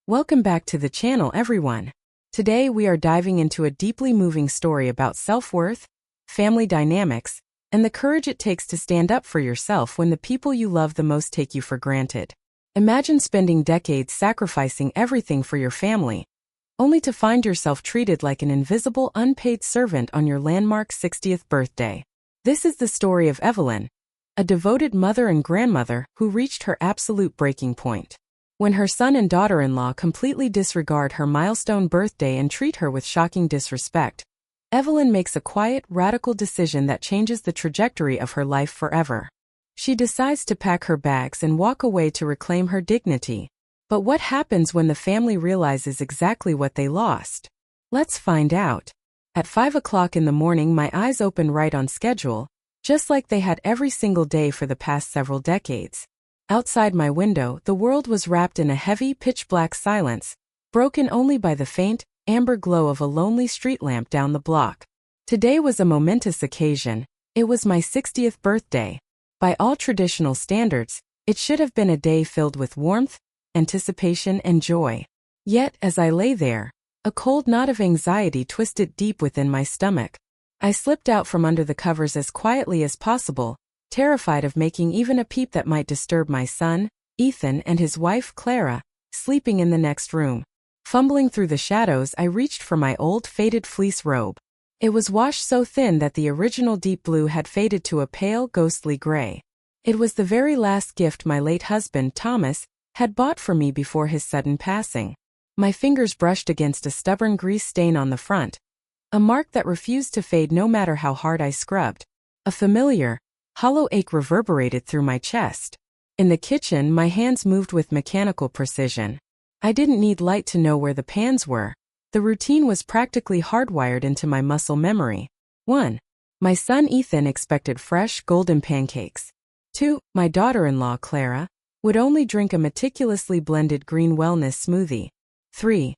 Welcome back to the channel, everyone. Today we are diving into a deeply moving story about self-worth, family dynamics, and the courage it takes to stand up for yourself when the people you love the most take you for granted. Imagine spending decades sacrificing everything for your family, only to find yourself treated like an invisible, unpaid servant on your landmark 60th birthday. This is the story of Evelyn, a devoted mother and grandmother who reached her absolute breaking point. When her son and daughter-in-law completely disregard her milestone birthday and treat her with shocking disrespect, Evelyn makes a quiet, radical decision that changes the trajectory of her life forever. She decides to pack her bags and walk away to reclaim her dignity. But what happens when the family realizes exactly what they lost? Let's find out. At 5 o'clock in the morning, my eyes open right on schedule, just like they had every single day for the past several decades. Outside my window, the world was wrapped in a heavy, pitch-black silence, broken only by the faint, amber glow of a lonely street lamp down the block. Today was a momentous occasion. It was my 60th birthday. By all traditional standards, it should have been a day filled with warmth, anticipation, and joy. Yet, as I lay there, a cold knot of anxiety twisted deep within my stomach. I slipped out from under the covers as quietly as possible, terrified of making even a peep that might disturb my son, Ethan, and his wife, Clara, sleeping in the next room. Fumbling through the shadows, I reached for my old, faded fleece robe. It was washed so thin that the original deep blue had faded to a pale, ghostly gray. It was the very last gift my late husband, Thomas, had bought for me before his sudden passing. My fingers brushed against a stubborn grease stain on the front, a mark that refused to fade no matter how hard I scrubbed. A familiar, hollow ache reverberated through my chest. In the kitchen, my hands moved with mechanical precision. I didn't need light to know where the pans were. The routine was practically hardwired into my muscle memory. 1. My son Ethan expected fresh, golden pancakes. 2. My daughter-in-law, Clara, would only drink a meticulously blended green wellness smoothie. 3.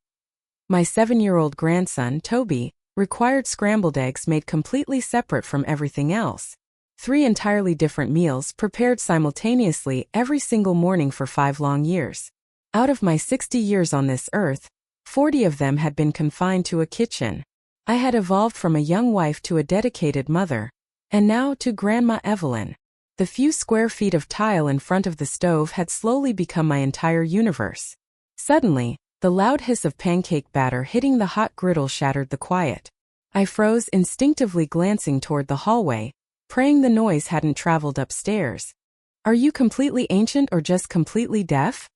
My 7-year-old grandson, Toby, required scrambled eggs made completely separate from everything else. 3 entirely different meals prepared simultaneously every single morning for 5 long years. Out of my 60 years on this earth, 40 of them had been confined to a kitchen. I had evolved from a young wife to a dedicated mother, and now to Grandma Evelyn. The few square feet of tile in front of the stove had slowly become my entire universe. Suddenly, the loud hiss of pancake batter hitting the hot griddle shattered the quiet. I froze, instinctively glancing toward the hallway, praying the noise hadn't traveled upstairs. "Are you completely ancient or just completely deaf?"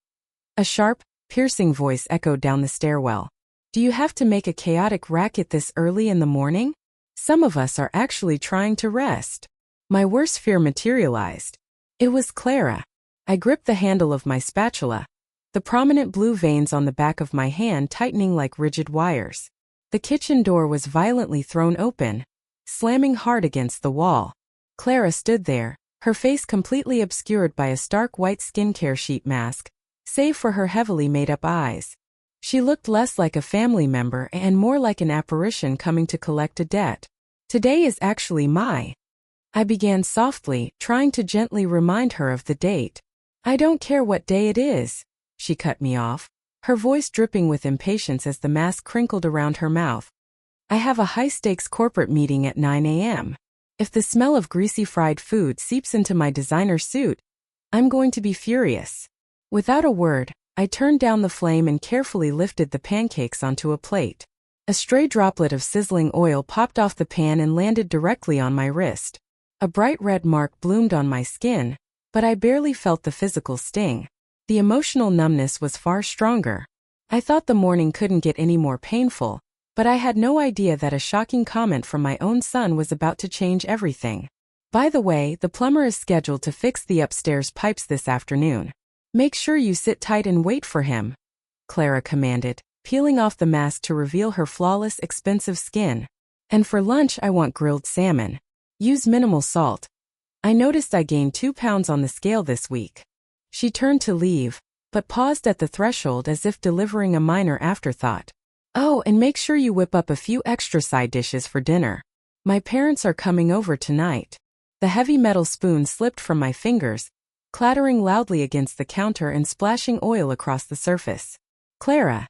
A sharp, piercing voice echoed down the stairwell. "Do you have to make a chaotic racket this early in the morning? Some of us are actually trying to rest." My worst fear materialized. It was Clara. I gripped the handle of my spatula, the prominent blue veins on the back of my hand tightening like rigid wires. The kitchen door was violently thrown open, slamming hard against the wall. Clara stood there, her face completely obscured by a stark white skincare sheet mask, save for her heavily made-up eyes. She looked less like a family member and more like an apparition coming to collect a debt. "Today is actually I began softly, trying to gently remind her of the date. "I don't care what day it is," she cut me off, her voice dripping with impatience as the mask crinkled around her mouth. "I have a high-stakes corporate meeting at 9 a.m. If the smell of greasy fried food seeps into my designer suit, I'm going to be furious." Without a word, I turned down the flame and carefully lifted the pancakes onto a plate. A stray droplet of sizzling oil popped off the pan and landed directly on my wrist. A bright red mark bloomed on my skin, but I barely felt the physical sting. The emotional numbness was far stronger. I thought the morning couldn't get any more painful, but I had no idea that a shocking comment from my own son was about to change everything. "By the way, the plumber is scheduled to fix the upstairs pipes this afternoon. Make sure you sit tight and wait for him," Clara commanded, peeling off the mask to reveal her flawless, expensive skin. "And for lunch I want grilled salmon. Use minimal salt. I noticed I gained 2 pounds on the scale this week." She turned to leave, but paused at the threshold as if delivering a minor afterthought. "Oh, and make sure you whip up a few extra side dishes for dinner. My parents are coming over tonight." The heavy metal spoon slipped from my fingers, clattering loudly against the counter and splashing oil across the surface. Clara.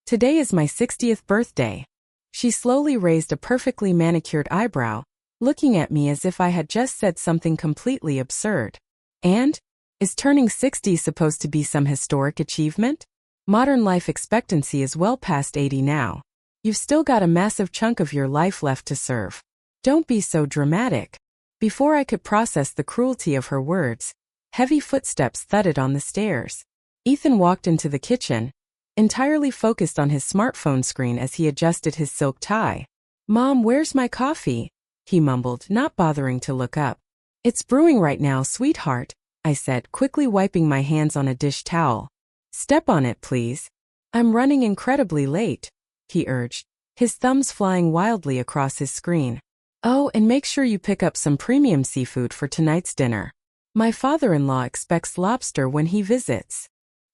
Today is my 60th birthday. She slowly raised a perfectly manicured eyebrow, looking at me as if I had just said something completely absurd. And? Is turning 60 supposed to be some historic achievement? Modern life expectancy is well past 80 now. You've still got a massive chunk of your life left to serve. Don't be so dramatic. Before I could process the cruelty of her words, heavy footsteps thudded on the stairs. Ethan walked into the kitchen, entirely focused on his smartphone screen as he adjusted his silk tie. "Mom, where's my coffee?" he mumbled, not bothering to look up. "It's brewing right now, sweetheart," I said, quickly wiping my hands on a dish towel. "Step on it, please. I'm running incredibly late," he urged, his thumbs flying wildly across his screen. "Oh, and make sure you pick up some premium seafood for tonight's dinner. My father-in-law expects lobster when he visits."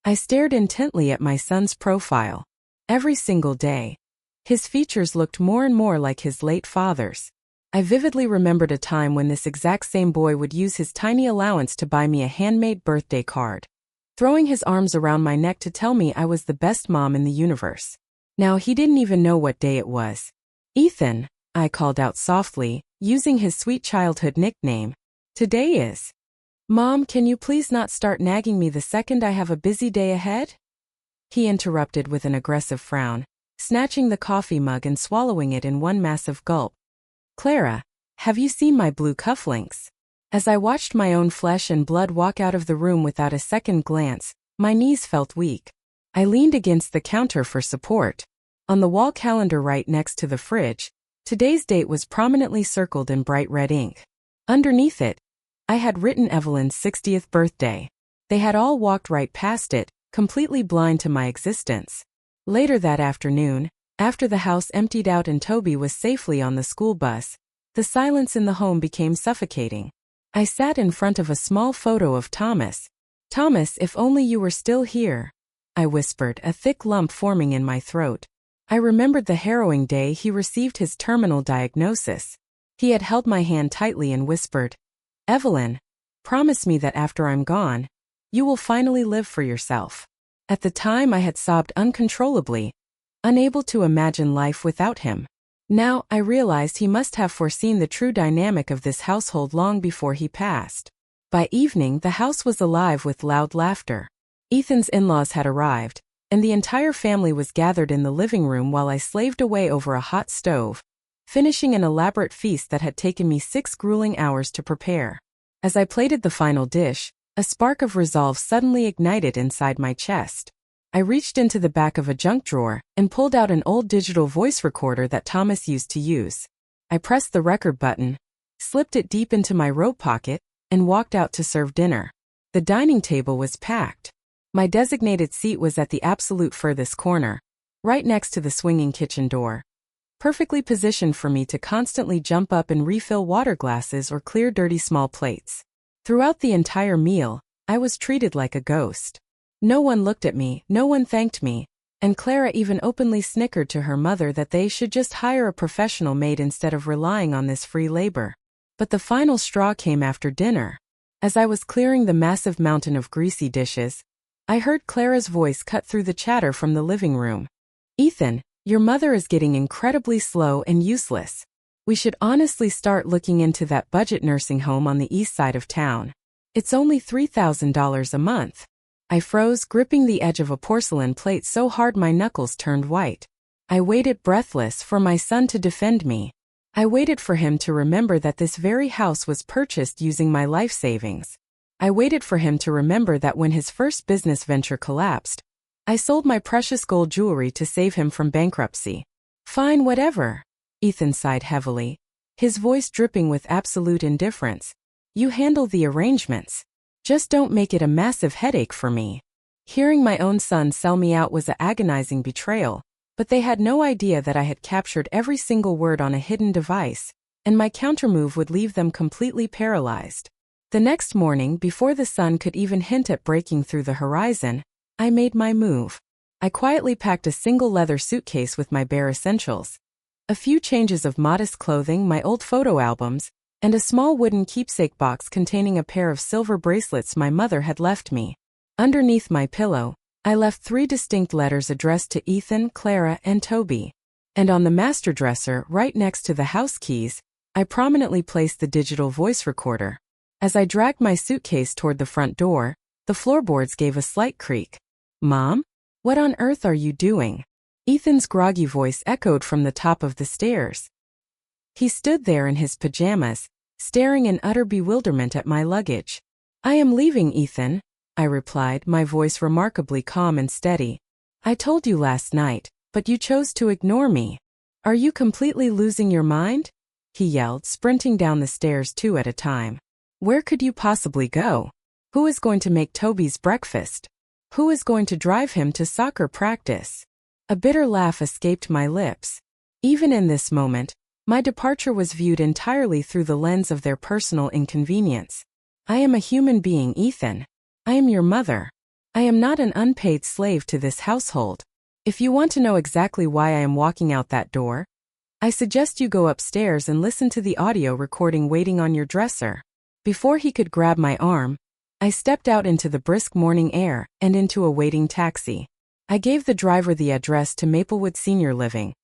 I stared intently at my son's profile. Every single day, his features looked more and more like his late father's. I vividly remembered a time when this exact same boy would use his tiny allowance to buy me a handmade birthday card, throwing his arms around my neck to tell me I was the best mom in the universe. Now he didn't even know what day it was. "Ethan," I called out softly, using his sweet childhood nickname. "Today is." "Mom, can you please not start nagging me the second I have a busy day ahead?" He interrupted with an aggressive frown, snatching the coffee mug and swallowing it in one massive gulp. "Clara, have you seen my blue cufflinks?" As I watched my own flesh and blood walk out of the room without a second glance, my knees felt weak. I leaned against the counter for support. On the wall calendar right next to the fridge, today's date was prominently circled in bright red ink. Underneath it, I had written Evelyn's 60th birthday. They had all walked right past it, completely blind to my existence. Later that afternoon, after the house emptied out and Toby was safely on the school bus, the silence in the home became suffocating. I sat in front of a small photo of Thomas. "Thomas, if only you were still here," I whispered, a thick lump forming in my throat. I remembered the harrowing day he received his terminal diagnosis. He had held my hand tightly and whispered, "Evelyn, promise me that after I'm gone, you will finally live for yourself." At the time I had sobbed uncontrollably, unable to imagine life without him. Now I realized he must have foreseen the true dynamic of this household long before he passed. By evening the house was alive with loud laughter. Ethan's in-laws had arrived, and the entire family was gathered in the living room while I slaved away over a hot stove, finishing an elaborate feast that had taken me 6 grueling hours to prepare. As I plated the final dish, a spark of resolve suddenly ignited inside my chest. I reached into the back of a junk drawer and pulled out an old digital voice recorder that Thomas used to use. I pressed the record button, slipped it deep into my robe pocket, and walked out to serve dinner. The dining table was packed. My designated seat was at the absolute furthest corner, right next to the swinging kitchen door, perfectly positioned for me to constantly jump up and refill water glasses or clear dirty small plates. Throughout the entire meal, I was treated like a ghost. No one looked at me, no one thanked me, and Clara even openly snickered to her mother that they should just hire a professional maid instead of relying on this free labor. But the final straw came after dinner. As I was clearing the massive mountain of greasy dishes, I heard Clara's voice cut through the chatter from the living room. "Ethan, your mother is getting incredibly slow and useless. We should honestly start looking into that budget nursing home on the east side of town. It's only $3,000 a month." I froze, gripping the edge of a porcelain plate so hard my knuckles turned white. I waited breathless for my son to defend me. I waited for him to remember that this very house was purchased using my life savings. I waited for him to remember that when his first business venture collapsed, I sold my precious gold jewelry to save him from bankruptcy. "Fine, whatever," Ethan sighed heavily, his voice dripping with absolute indifference. "You handle the arrangements. Just don't make it a massive headache for me." Hearing my own son sell me out was an agonizing betrayal, but they had no idea that I had captured every single word on a hidden device, and my countermove would leave them completely paralyzed. The next morning, before the sun could even hint at breaking through the horizon, I made my move. I quietly packed a single leather suitcase with my bare essentials, a few changes of modest clothing, my old photo albums, and a small wooden keepsake box containing a pair of silver bracelets my mother had left me. Underneath my pillow, I left 3 distinct letters addressed to Ethan, Clara, and Toby. And on the master dresser, right next to the house keys, I prominently placed the digital voice recorder. As I dragged my suitcase toward the front door, the floorboards gave a slight creak. "Mom? What on earth are you doing?" Ethan's groggy voice echoed from the top of the stairs. He stood there in his pajamas, staring in utter bewilderment at my luggage. "I am leaving, Ethan," I replied, my voice remarkably calm and steady. "I told you last night, but you chose to ignore me. Are you completely losing your mind?" he yelled, sprinting down the stairs 2 at a time. "Where could you possibly go? Who is going to make Toby's breakfast? Who is going to drive him to soccer practice?" A bitter laugh escaped my lips. Even in this moment, my departure was viewed entirely through the lens of their personal inconvenience. "I am a human being, Ethan. I am your mother. I am not an unpaid slave to this household. If you want to know exactly why I am walking out that door, I suggest you go upstairs and listen to the audio recording waiting on your dresser." Before he could grab my arm, I stepped out into the brisk morning air and into a waiting taxi. I gave the driver the address to Maplewood Senior Living,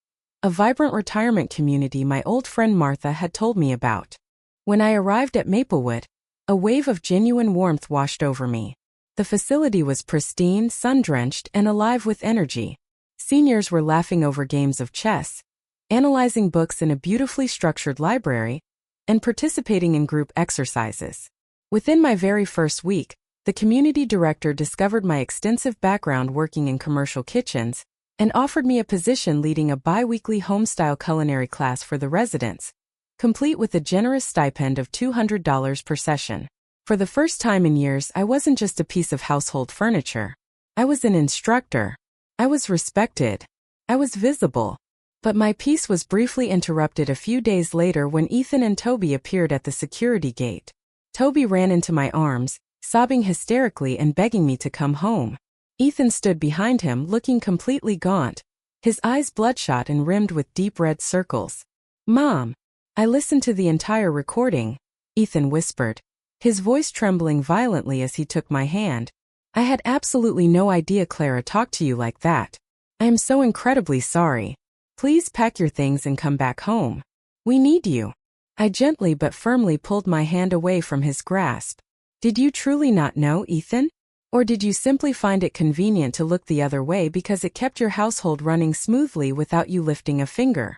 a vibrant retirement community my old friend Martha had told me about. When I arrived at Maplewood, a wave of genuine warmth washed over me. The facility was pristine, sun-drenched, and alive with energy. Seniors were laughing over games of chess, analyzing books in a beautifully structured library, and participating in group exercises. Within my very first week, the community director discovered my extensive background working in commercial kitchens and offered me a position leading a bi-weekly home-style culinary class for the residents, complete with a generous stipend of $200 per session. For the first time in years, I wasn't just a piece of household furniture. I was an instructor. I was respected. I was visible. But my peace was briefly interrupted a few days later when Ethan and Toby appeared at the security gate. Toby ran into my arms, sobbing hysterically and begging me to come home. Ethan stood behind him, looking completely gaunt, his eyes bloodshot and rimmed with deep red circles. "Mom, I listened to the entire recording," Ethan whispered, his voice trembling violently as he took my hand. "I had absolutely no idea Clara talked to you like that. I am so incredibly sorry. Please pack your things and come back home. We need you." I gently but firmly pulled my hand away from his grasp. "Did you truly not know, Ethan? Or did you simply find it convenient to look the other way because it kept your household running smoothly without you lifting a finger?"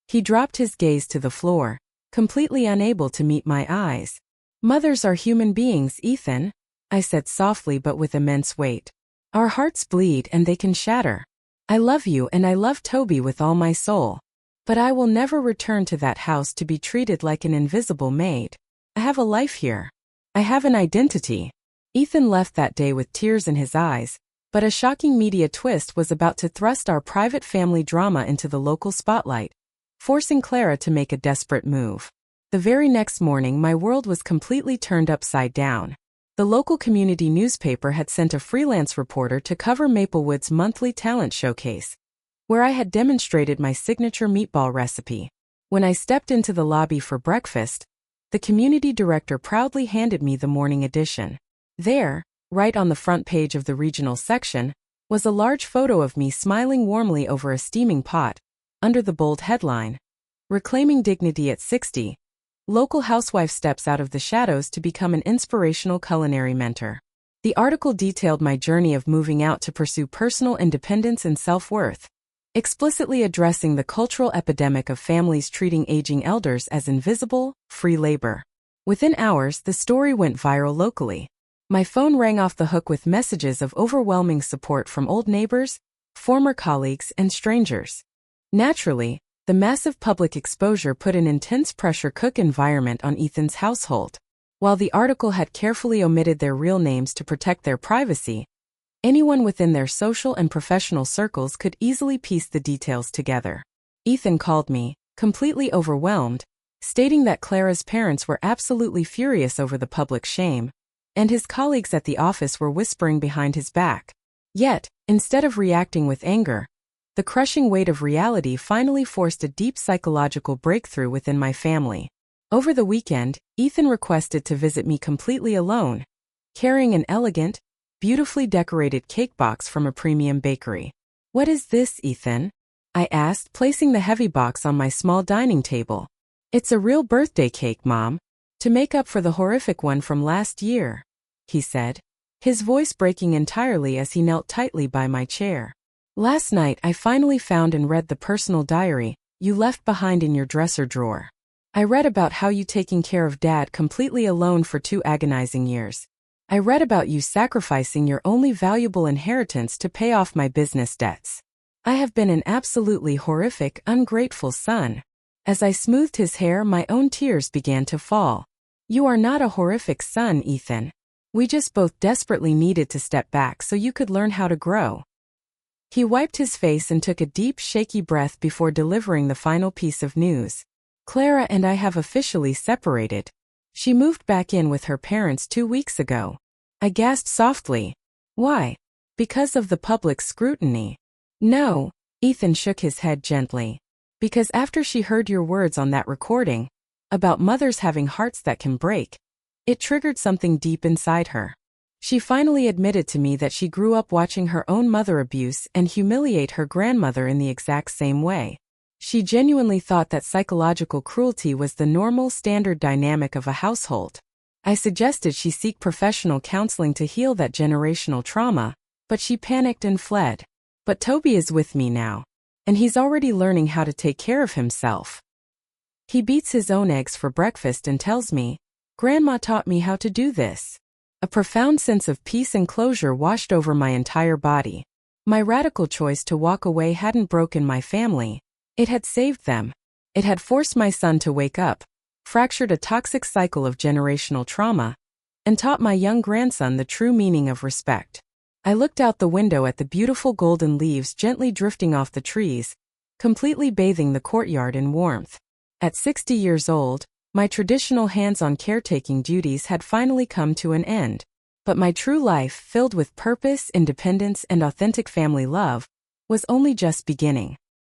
He dropped his gaze to the floor, completely unable to meet my eyes. "Mothers are human beings, Ethan," I said softly but with immense weight. "Our hearts bleed and they can shatter. I love you and I love Toby with all my soul. But I will never return to that house to be treated like an invisible maid. I have a life here. I have an identity." Ethan left that day with tears in his eyes, but a shocking media twist was about to thrust our private family drama into the local spotlight, forcing Clara to make a desperate move. The very next morning, my world was completely turned upside down. The local community newspaper had sent a freelance reporter to cover Maplewood's monthly talent showcase, where I had demonstrated my signature meatball recipe. When I stepped into the lobby for breakfast, the community director proudly handed me the morning edition. There, right on the front page of the regional section, was a large photo of me smiling warmly over a steaming pot, under the bold headline, "Reclaiming Dignity at 60, Local Housewife Steps Out of the Shadows to Become an Inspirational Culinary Mentor." The article detailed my journey of moving out to pursue personal independence and self-worth, explicitly addressing the cultural epidemic of families treating aging elders as invisible, free labor. Within hours, the story went viral locally. My phone rang off the hook with messages of overwhelming support from old neighbors, former colleagues, and strangers. Naturally, the massive public exposure put an intense pressure cook environment on Ethan's household. While the article had carefully omitted their real names to protect their privacy, anyone within their social and professional circles could easily piece the details together. Ethan called me, completely overwhelmed, stating that Clara's parents were absolutely furious over the public shame, and his colleagues at the office were whispering behind his back. Yet, instead of reacting with anger, the crushing weight of reality finally forced a deep psychological breakthrough within my family. Over the weekend, Ethan requested to visit me completely alone, carrying an elegant, beautifully decorated cake box from a premium bakery. "What is this, Ethan?" I asked, placing the heavy box on my small dining table. "It's a real birthday cake, Mom, to make up for the horrific one from last year," he said, his voice breaking entirely as he knelt tightly by my chair. "Last night I finally found and read the personal diary you left behind in your dresser drawer. I read about how you taking care of Dad completely alone for 2 agonizing years. I read about you sacrificing your only valuable inheritance to pay off my business debts. I have been an absolutely horrific, ungrateful son." As I smoothed his hair, my own tears began to fall. "You are not a horrific son, Ethan. We just both desperately needed to step back so you could learn how to grow." He wiped his face and took a deep, shaky breath before delivering the final piece of news. "Clara and I have officially separated. She moved back in with her parents 2 weeks ago." I gasped softly. "Why? Because of the public scrutiny?" "No," Ethan shook his head gently. "Because after she heard your words on that recording, about mothers having hearts that can break, it triggered something deep inside her. She finally admitted to me that she grew up watching her own mother abuse and humiliate her grandmother in the exact same way. She genuinely thought that psychological cruelty was the normal, standard dynamic of a household. I suggested she seek professional counseling to heal that generational trauma, but she panicked and fled. But Toby is with me now, and he's already learning how to take care of himself. He beats his own eggs for breakfast and tells me, 'Grandma taught me how to do this.'" A profound sense of peace and closure washed over my entire body. My radical choice to walk away hadn't broken my family. It had saved them. It had forced my son to wake up, fractured a toxic cycle of generational trauma, and taught my young grandson the true meaning of respect. I looked out the window at the beautiful golden leaves gently drifting off the trees, completely bathing the courtyard in warmth. At 60 years old, my traditional hands-on caretaking duties had finally come to an end, but my true life, filled with purpose, independence, and authentic family love, was only just beginning.